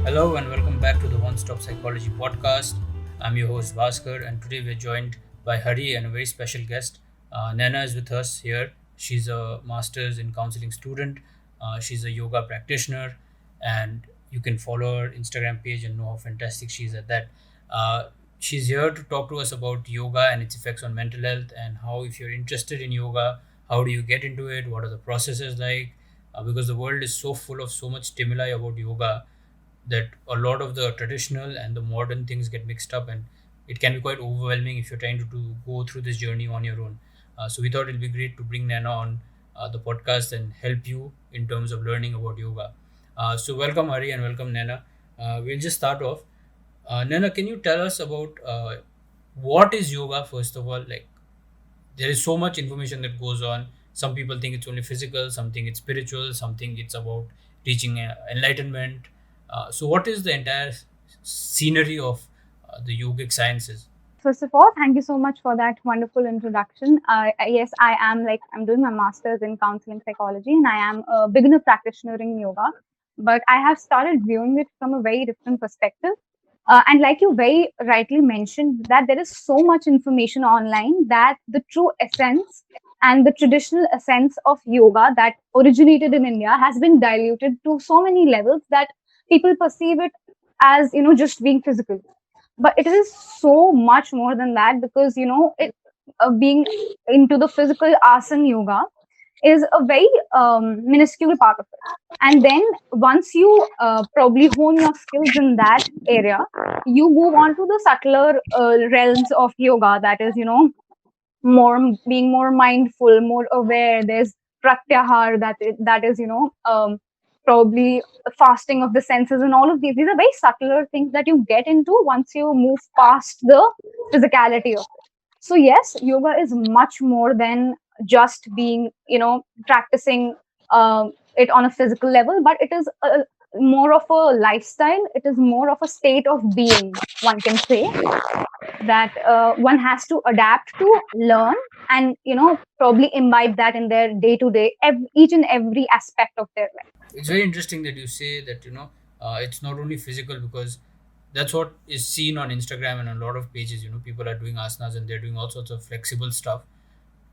Hello and welcome back to the One Stop Psychology podcast. I'm your host Bhasker, and today we're joined by Hari and a very special guest. Naina is with us here. She's a master's in counseling student. She's a yoga practitioner, and you can follow her Instagram page and know how fantastic she is at that. Uh, she's here to talk to us about yoga and its effects on mental health, and how, if you're interested in yoga, how do you get into it? What are the processes like? Because the world is so full of so much stimuli about yoga that a lot of the traditional and the modern things get mixed up, and it can be quite overwhelming if you're trying to go through this journey on your own. So we thought it'd be great to bring Nana on the podcast and help you in terms of learning about yoga. So welcome Hari and welcome Nana. We'll just start off. Nana, can you tell us about what is yoga first of all? Like, there is so much information that goes on. Some people think it's only physical, some think it's spiritual, some think it's about reaching enlightenment. So what is the entire scenery of the yogic sciences? First of all, thank you so much for that wonderful introduction. Yes, I'm doing my master's in counseling psychology, and I am a beginner practitioner in yoga. But I have started viewing it from a very different perspective. And like you very rightly mentioned, that there is so much information online that the true essence and the traditional essence of yoga that originated in India has been diluted to so many levels that people perceive it as just being physical, but it is so much more than that, because being into the physical asana yoga is a very minuscule part of it. And then once you probably hone your skills in that area, you move on to the subtler realms of yoga, that is more being more mindful, more aware. There's pratyahar, that is probably fasting of the senses, and all of these are very subtler things that you get into once you move past the physicality of it. So yes, yoga is much more than just being practicing it on a physical level, but it is more of a lifestyle. It is more of a state of being, one can say, that one has to adapt to, learn, and probably imbibe that in their day to day, each and every aspect of their life. It's very interesting that you say that it's not only physical, because that's what is seen on Instagram and a lot of pages. People are doing asanas and they're doing all sorts of flexible stuff,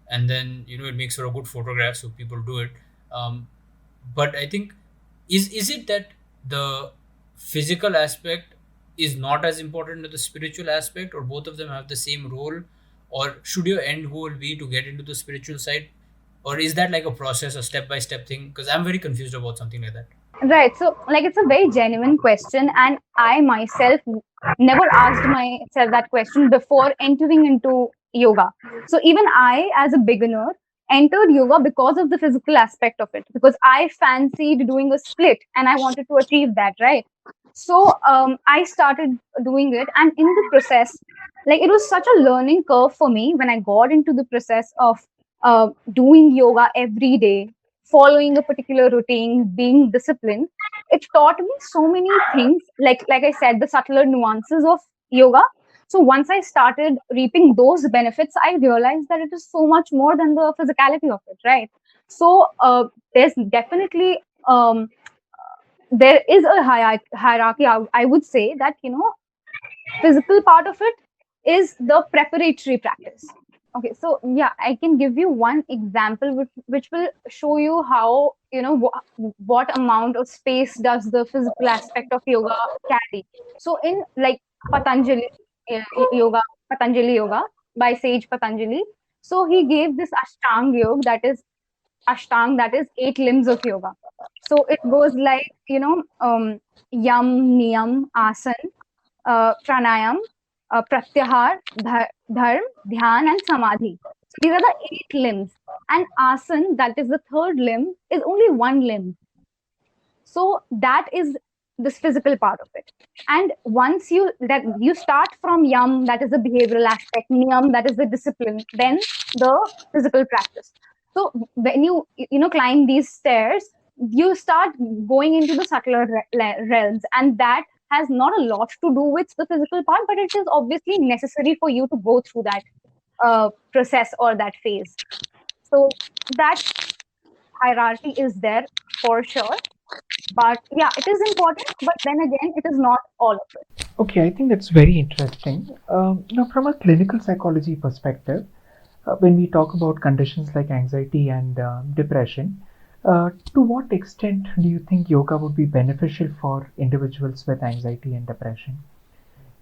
and then it makes for a good photograph, so people do it. But I think, is it that the physical aspect is not as important as the spiritual aspect, or both of them have the same role, or should your end goal be to get into the spiritual side, or is that like a process, a step by step thing? Because I'm very confused about something like that. Right. So, like, it's a very genuine question, and I myself never asked myself that question before entering into yoga. So, even I, as a beginner, entered yoga because of the physical aspect of it, because I fancied doing a split and I wanted to achieve that, right? So, I started doing it, and in the process, like, it was such a learning curve for me when I got into the process of doing yoga every day, following a particular routine, being disciplined. It taught me so many things, like I said, the subtler nuances of yoga. So once I started reaping those benefits, I realized that it is so much more than the physicality of it, right? So there's definitely there is a hierarchy. I would say that physical part of it is the preparatory practice. Okay, so yeah, I can give you one example which will show you how what amount of space does the physical aspect of yoga carry. So in like Patanjali uh, yoga, Patanjali yoga by Sage Patanjali. So he gave this Ashtang, that is 8 limbs of yoga. So it goes like yam, niyam, asan, pranayam, pratyahar, dharm, dhyan, and samadhi. So these are the 8 limbs. And asan, that is the third limb, is only one limb. So that is this physical part of it. And once you start from yam, that is the behavioral aspect, niyam, that is the discipline, then the physical practice. So when you climb these stairs, you start going into the subtler realms, and that has not a lot to do with the physical part, but it is obviously necessary for you to go through that process or that phase. So that hierarchy is there for sure. But yeah, it is important, but then again, it is not all of it. Okay, I think that's very interesting. Now, from a clinical psychology perspective, when we talk about conditions like anxiety and depression, to what extent do you think yoga would be beneficial for individuals with anxiety and depression?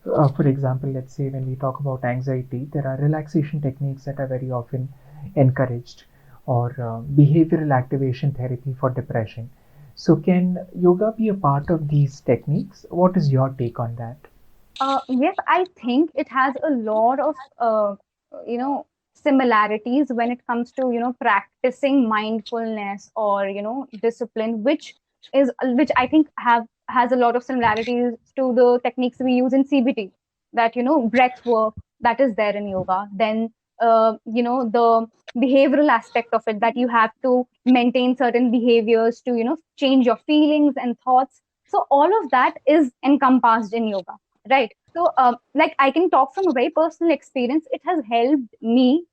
For example, let's say when we talk about anxiety, there are relaxation techniques that are very often encouraged, or behavioral activation therapy for depression. So, can yoga be a part of these techniques? What is your take on that? Yes, I think it has a lot of you know similarities when it comes to practicing mindfulness or discipline, which I think have has a lot of similarities to the techniques we use in CBT. That breath work that is there in yoga. Then the behavioral aspect of it, that you have to maintain certain behaviors to change your feelings and thoughts. So all of that is encompassed in yoga, right? So, like I can talk from a very personal experience. It has helped me,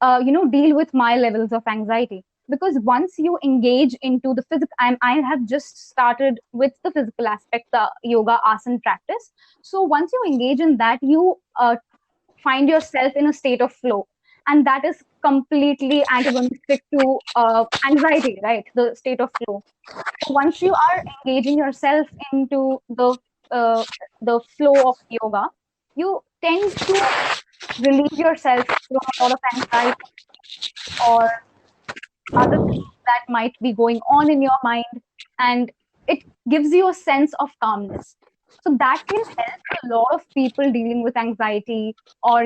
deal with my levels of anxiety, because once you engage into the physical, I have just started with the physical aspect, the yoga asana practice. So once you engage in that, you find yourself in a state of flow, and that is completely antagonistic to anxiety, right? The state of flow. So once you are engaging yourself into uh, the flow of yoga, you tend to relieve yourself from a lot of anxiety or other things that might be going on in your mind, and it gives you a sense of calmness. So that can help a lot of people dealing with anxiety, or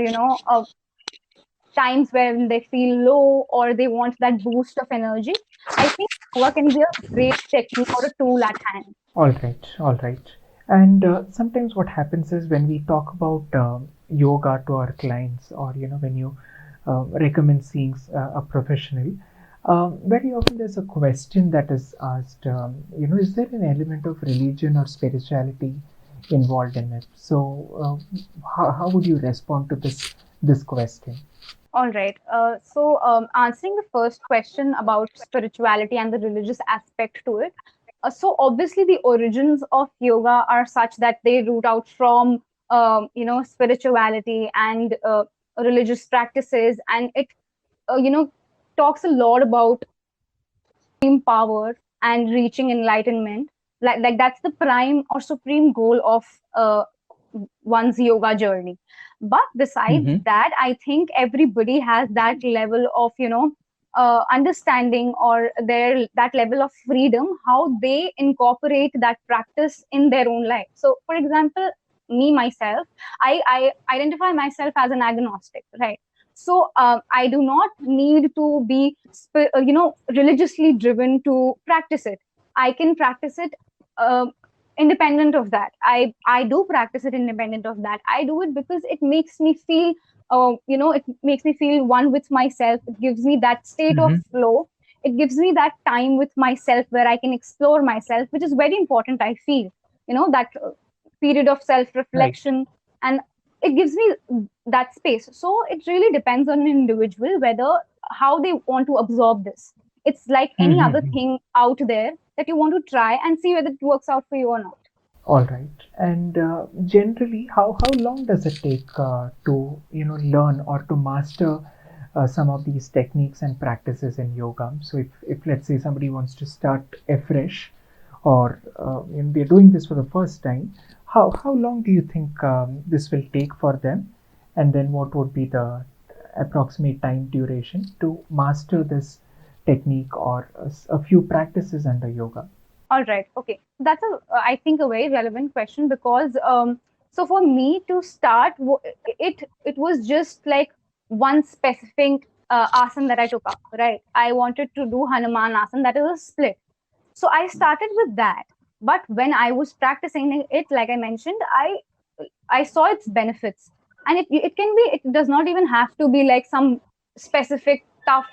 times when they feel low or they want that boost of energy. I think yoga can be a great technique or a tool at hand. All right, all right. And sometimes what happens is when we talk about yoga to our clients, or when you recommend seeing a professional, very often there's a question that is asked. Is there an element of religion or spirituality involved in it? So, how would you respond to this question? All right. So, answering the first question about spirituality and the religious aspect to it. So, obviously, the origins of yoga are such that they root out from, spirituality and religious practices, and it, talks a lot about power and reaching enlightenment. Like that's the prime or supreme goal of one's yoga journey. But besides Mm-hmm. that, I think everybody has that level of understanding, or their that level of freedom, how they incorporate that practice in their own life. So for example, me myself, I identify myself as an agnostic, right? So I do not need to be religiously driven to practice it. I can practice it um, independent of that. I do practice it independent of that. I do it because it makes me feel it makes me feel one with myself. It gives me that state of Mm-hmm. flow. It gives me that time with myself where I can explore myself, which is very important, I feel. That period of self Right. reflection, and it gives me that space. So it really depends on an individual whether how they want to absorb this. It's like any other Mm-hmm. thing out there that you want to try and see whether it works out for you or not. All right. And generally, how long does it take to learn or to master some of these techniques and practices in yoga? So if let's say somebody wants to start afresh, or they're doing this for the first time, how long do you think this will take for them? And then what would be the approximate time duration to master this technique or a few practices under yoga? All right. Okay. That's I think, a very relevant question, because so for me to start, it was just like one specific asana that I took up, right? I wanted to do Hanuman asana, that is a split. So I started with that. But when I was practicing it, like I mentioned, I saw its benefits, and it can be. It does not even have to be like some specific tough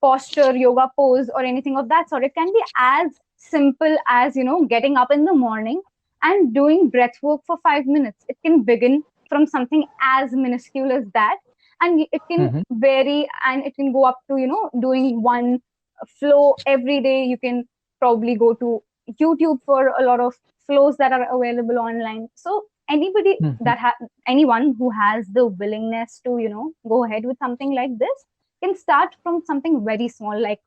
posture, yoga pose, or anything of that sort. It can be as simple as getting up in the morning and doing breath work for 5 minutes. It can begin from something as minuscule as that, and it can Mm-hmm. vary, and it can go up to doing one flow every day. You can probably go to YouTube for a lot of flows that are available online. So anybody Mhm. that anyone who has the willingness to go ahead with something like this can start from something very small, like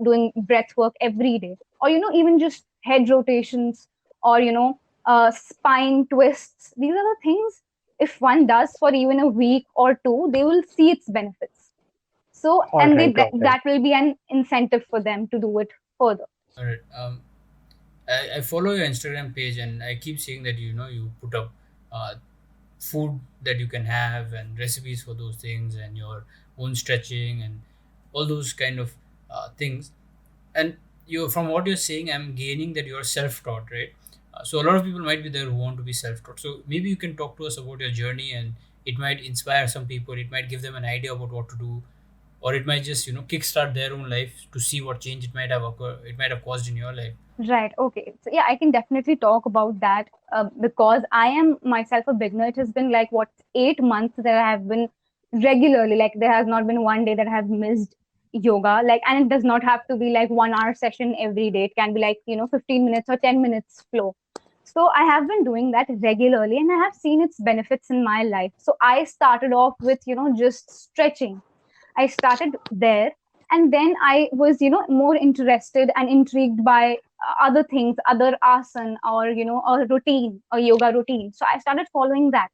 doing breath work every day, or even just head rotations, or spine twists. These are the things, if one does for even a week or two, they will see its benefits. So, All and right, all right. that will be an incentive for them to do it further. All right. I follow your Instagram page, and I keep seeing that you put up uh, food that you can have and recipes for those things and your own stretching and all those kind of things. And you, from what you're saying, I'm gaining that you're self-taught, right? So a lot of people might be there who want to be self-taught. So maybe you can talk to us about your journey, and it might inspire some people. It might give them an idea about what to do, or it might just kickstart their own life to see what change it might have it might have caused in your life. Right. Okay. So yeah, I can definitely talk about that because I am myself a beginner. It has been like what 8 months that I have been regularly. Like there has not been one day that I have missed yoga. Like, and it does not have to be like 1 hour session every day. It can be like 15 minutes or 10 minutes flow. So I have been doing that regularly, and I have seen its benefits in my life. So I started off with just stretching. I started there, and then I was more interested and intrigued by other things, other asan, or a routine, a yoga routine. So I started following that.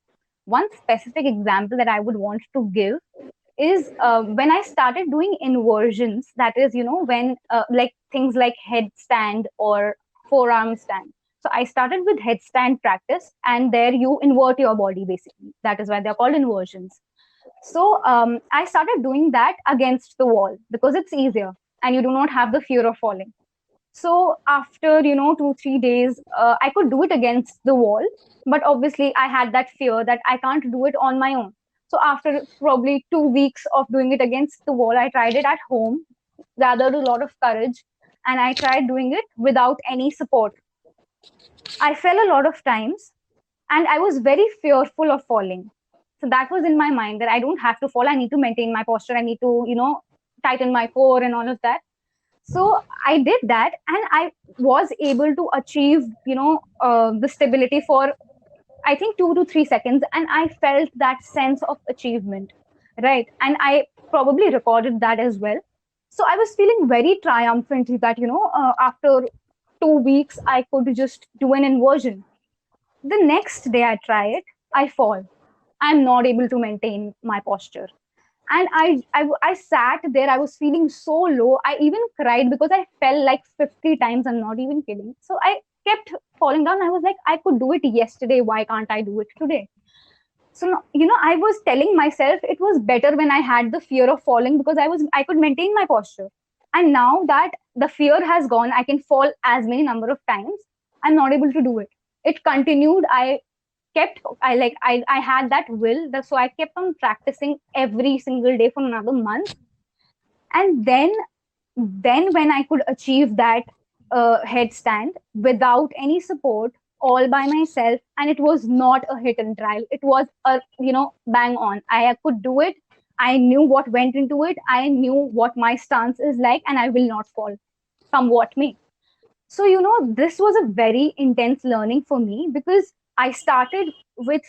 One specific example that I would want to give is when I started doing inversions. That is, when like things like headstand or forearm stand. So I started with headstand practice, and there you invert your body basically. That is why they're called inversions. So I started doing that against the wall because it's easier and you do not have the fear of falling. So after 2 3 days, I could do it against the wall, but obviously I had that fear that I can't do it on my own. So after probably 2 weeks of doing it against the wall, I tried it at home, gathered a lot of courage, and I tried doing it without any support. I fell a lot of times, and I was very fearful of falling. So that was in my mind that I don't have to fall. I need to maintain my posture. I need to, tighten my core and all of that. So I did that, and I was able to achieve, the stability for I think 2 to 3 seconds, and I felt that sense of achievement, right? And I probably recorded that as well. So I was feeling very triumphant that after 2 weeks I could just do an inversion. The next day I try it, I fall. I'm not able to maintain my posture. And I sat there, I was feeling so low. I even cried because I fell like 50 times. I'm not even kidding. So I kept falling down. I was like, I could do it yesterday. Why can't I do it today? So, I was telling myself it was better when I had the fear of falling because I could maintain my posture. And now that the fear has gone, I can fall as many number of times. I'm not able to do it. It continued. I had that will, so I kept on practicing every single day for another month. And then when I could achieve that headstand without any support, all by myself, and it was not a hit and trial, it was a bang on. I could do it. I knew what went into it. I knew what my stance is like, and I will not fall, come what may. So, this was a very intense learning for me because I started with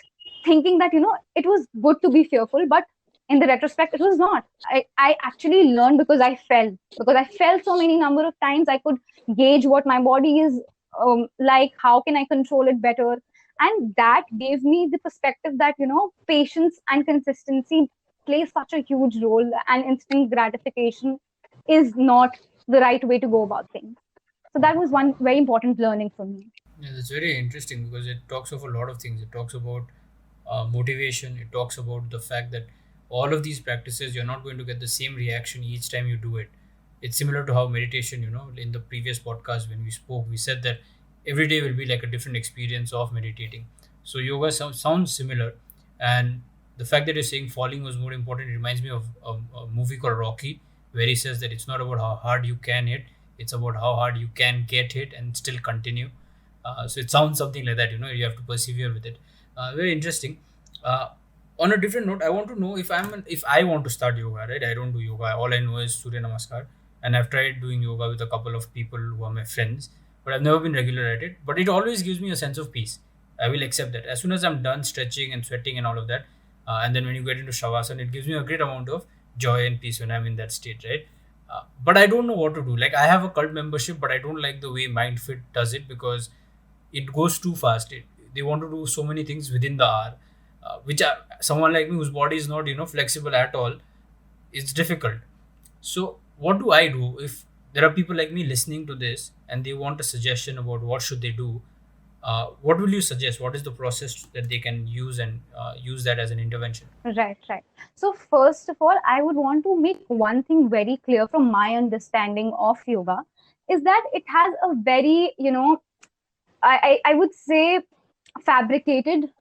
thinking that, it was good to be fearful, but in the retrospect, it was not. I actually learned because I fell so many number of times. I could gauge what my body is like, how can I control it better? And that gave me the perspective that, patience and consistency play such a huge role, and instant gratification is not the right way to go about things. So that was one very important learning for me. Yeah, that's very interesting because it talks of a lot of things. It talks about motivation. It talks about the fact that all of these practices, you're not going to get the same reaction each time you do it. It's similar to how meditation, in the previous podcast when we spoke, we said that every day will be like a different experience of meditating. So yoga sounds similar. And the fact that you're saying falling was more important, it reminds me of a movie called Rocky, where he says that it's not about how hard you can hit, it's about how hard you can get hit and still continue. So it sounds something like that. You have to persevere with it. Very interesting. Uh, on a different note, I want to know if I want to start yoga. Right, I don't do yoga. All I know is Surya Namaskar. and I've tried doing yoga with a couple of people who are my friends, but I've never been regular at it. But it always gives me a sense of peace. I will accept that. As soon as I'm done stretching and sweating and all of that, and then when you get into shavasana, it gives me a great amount of joy and peace when I'm in that state, right? But I don't know what to do. Like, I have a cult membership, but I don't like the way MindFit does it because it goes too fast. They want to do so many things within the hour, which are, someone like me whose body is not flexible at all, it's difficult. So what do I do if there are people like me listening to this and they want a suggestion about what should they do? What will you suggest? What is the process that they can use and use that as an intervention? Right, right. So first of all, I would want to make one thing very clear from my understanding of yoga is that it has a very, I would say fabricated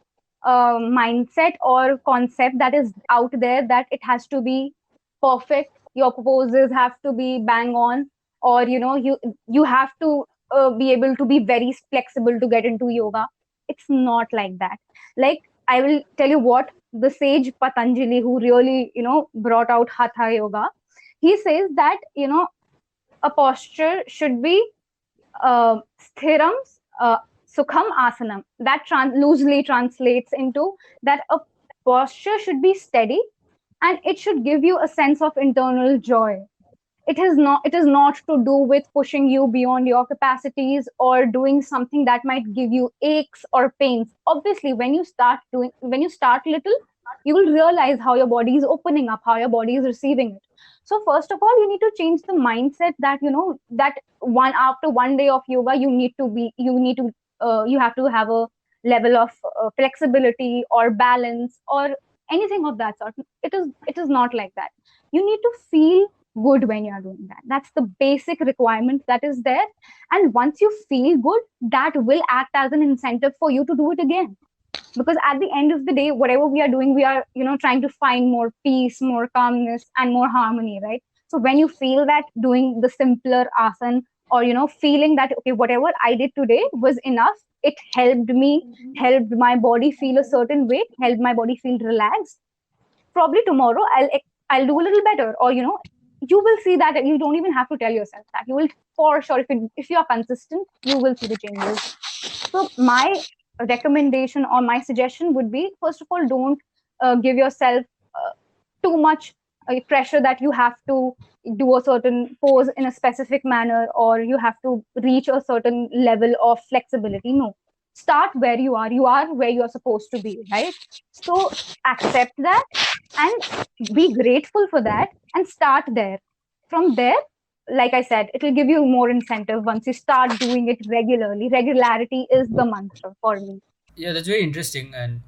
mindset or concept that is out there, that it has to be perfect, your poses have to be bang on, or you have to be able to be very flexible to get into yoga. It's not like that. Like, I will tell you what the sage Patanjali, who really brought out hatha yoga, he says that a posture should be sthiram sukham asanam. That loosely translates into that a posture should be steady and it should give you a sense of internal joy. It is not to do with pushing you beyond your capacities or doing something that might give you aches or pains. Obviously, when you start little, you will realize how your body is opening up, how your body is receiving it. So first of all, you need to change the mindset that that one after one day of yoga, you have to have a level of flexibility or balance or anything of that sort. It is not like that. You need to feel good when you are doing that. That's the basic requirement that is there. And once you feel good, that will act as an incentive for you to do it again. Because at the end of the day, whatever we are doing, we are trying to find more peace, more calmness, and more harmony, right? So when you feel that doing the simpler asan, or feeling that okay, whatever I did today was enough, it helped me, helped my body feel a certain way, helped my body feel relaxed, probably tomorrow I'll do a little better. Or you will see that you don't even have to tell yourself that. You will, for sure, if you are consistent, you will see the changes. So my recommendation or my suggestion would be, first of all, don't give yourself too much pressure that you have to do a certain pose in a specific manner, or you have to reach a certain level of flexibility. No, start where you are. You are where you are supposed to be, right? So accept that and be grateful for that and start there. From there, like I said, it will give you more incentive once you start doing it regularly. Regularity is the mantra for me. Yeah, that's very interesting, and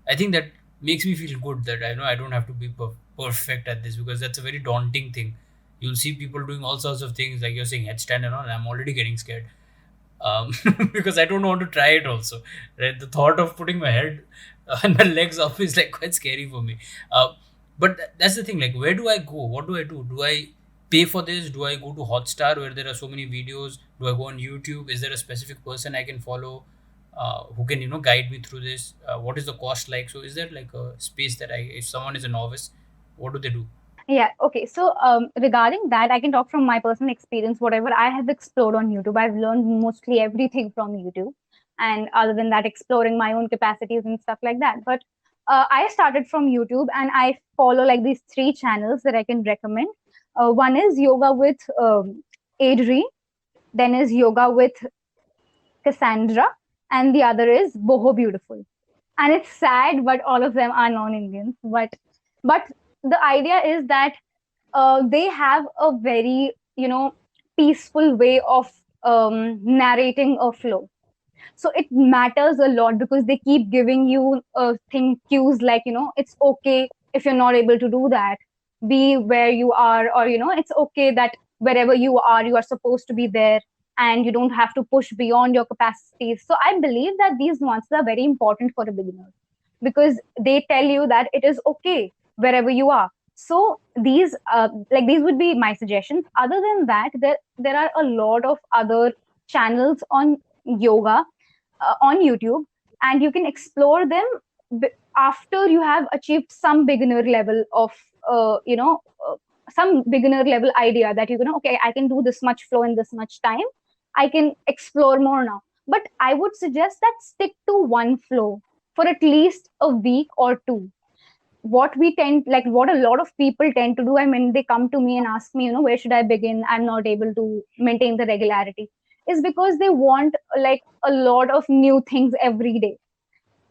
I think that makes me feel good that I know I don't have to be perfect at this, because that's a very daunting thing. You'll see people doing all sorts of things, like you're saying headstand and all, and I'm already getting scared, um, because I don't want to try it also. Right? The thought of putting my head and my legs up is like quite scary for me. But that's the thing. Like, where do I go? What do I do? Do I pay for this? Do I go to Hotstar where there are so many videos? Do I go on YouTube? Is there a specific person I can follow who can guide me through this? What is the cost like? So is there like a space that if someone is a novice, what do they do? Yeah, okay. So regarding that, I can talk from my personal experience. Whatever I have explored on YouTube, I've learned mostly everything from YouTube. And other than that, exploring my own capacities and stuff like that. But I started from YouTube and I follow like these three channels that I can recommend. One is Yoga with Adri, then is Yoga with Cassandra, and the other is Boho Beautiful. And it's sad, but all of them are non-Indians. But the idea is that they have a very peaceful way of narrating a flow. So it matters a lot because they keep giving you thing cues like it's okay if you're not able to do that. Be where you are, or it's okay that wherever you are supposed to be there, and you don't have to push beyond your capacities. So I believe that these nuances are very important for a beginner because they tell you that it is okay wherever you are. So these would be my suggestions. Other than that, there are a lot of other channels on yoga on YouTube, and you can explore them after you have achieved some beginner level of uh, you know uh, some beginner level idea that you know, okay, I can do this much flow in this much time. I can explore more now. But I would suggest that stick to one flow for at least a week or two. What we tend, like what a lot of people tend to do, I mean, they come to me and ask me, you know, where should I begin? I'm not able to maintain the regularity, is because they want like a lot of new things every day.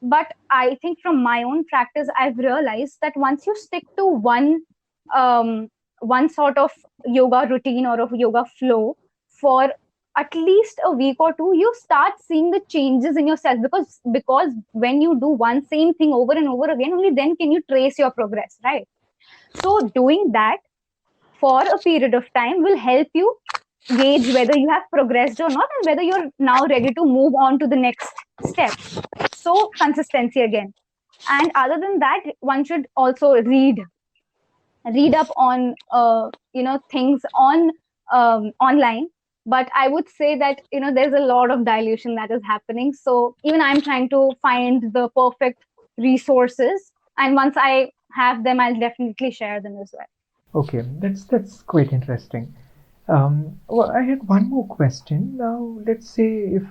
But I think from my own practice, I've realized that once you stick to um, one sort of yoga routine or of yoga flow for at least a week or two, you start seeing the changes in yourself, because when you do one same thing over and over again, only then can you trace your progress, right? So doing that for a period of time will help you gauge whether you have progressed or not, and whether you're now ready to move on to the next step. So consistency again. And other than that, one should also read up on you know, things on online. But I would say that, you know, there's a lot of dilution that is happening, so even I'm trying to find the perfect resources, and once I have them, I'll definitely share them as well. Okay, that's quite interesting. Well, I had one more question. Now, let's say if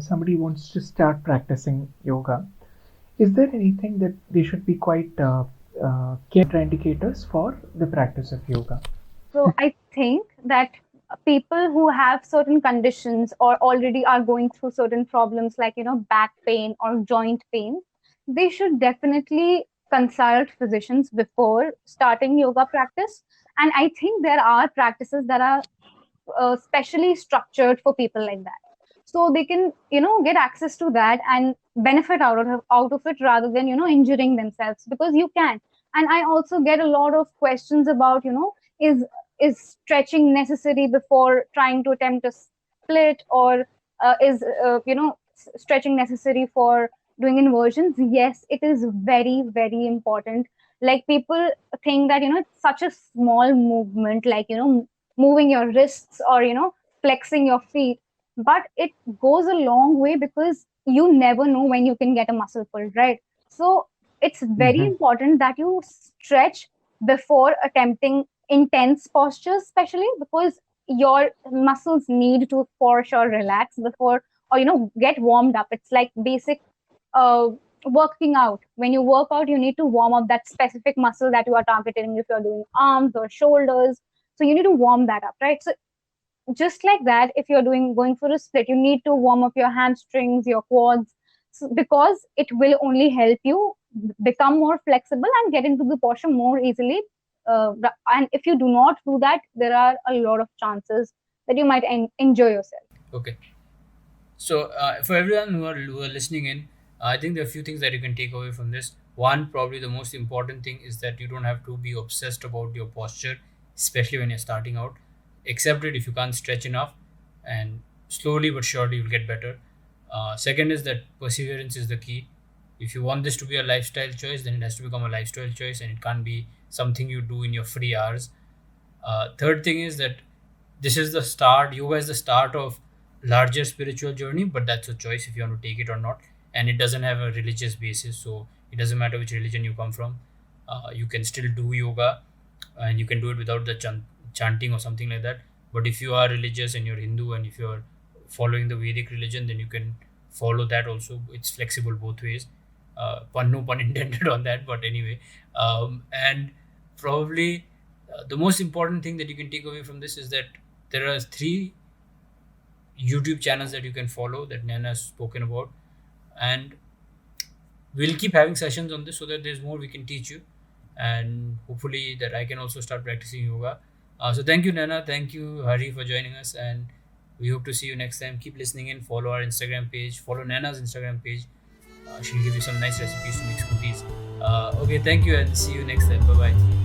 somebody wants to start practicing yoga, is there anything that they should be quite contraindicators for the practice of yoga? So I think that people who have certain conditions or already are going through certain problems, like, you know, back pain or joint pain, they should definitely consult physicians before starting yoga practice. And I think there are practices that are specially structured for people like that, so they can, you know, get access to that and benefit out of it, rather than, you know, injuring themselves, because you can. And I also get a lot of questions about, you know, is stretching necessary before trying to attempt a split, or is you know, stretching necessary for doing inversions? Yes, it is very, very important. Like, people think that, you know, it's such a small movement, like, you know, moving your wrists or, you know, flexing your feet, but it goes a long way, because you never know when you can get a muscle pull, right? So it's very Mm-hmm. important that you stretch before attempting intense postures, especially because your muscles need to for sure relax before, or, you know, get warmed up. It's like basic uh, working out. When you work out, you need to warm up that specific muscle that you are targeting, if you're doing arms or shoulders. So you need to warm that up, right? So just like that, if you're doing going for a split, you need to warm up your hamstrings, your quads, so, because it will only help you become more flexible and get into the posture more easily. And if you do not do that, there are a lot of chances that you might enjoy yourself. Okay. So, for everyone who are listening in, I think there are a few things that you can take away from this. One, probably the most important thing, is that you don't have to be obsessed about your posture, especially when you're starting out. Accept it if you can't stretch enough, and slowly but surely you'll get better. Second is that perseverance is the key. If you want this to be a lifestyle choice, then it has to become a lifestyle choice, and it can't be something you do in your free hours. Third thing is that this is the start. Yoga is the start of larger spiritual journey, but that's a choice if you want to take it or not. And it doesn't have a religious basis, so it doesn't matter which religion you come from. You can still do yoga, and you can do it without the chanting or something like that. But if you are religious and you're Hindu, and if you're following the Vedic religion, then you can follow that also. It's flexible both ways. No pun intended on that, but anyway. And probably the most important thing that you can take away from this is that there are three YouTube channels that you can follow that Naina has spoken about, and we'll keep having sessions on this so that there's more we can teach you, and hopefully that I can also start practicing yoga. So thank you, Naina. Thank you, Hari, for joining us, and we hope to see you next time. Keep listening in. Follow our Instagram page. Follow Naina's Instagram page. She'll give you some nice recipes to make smoothies. Okay, thank you, and see you next time. Bye bye.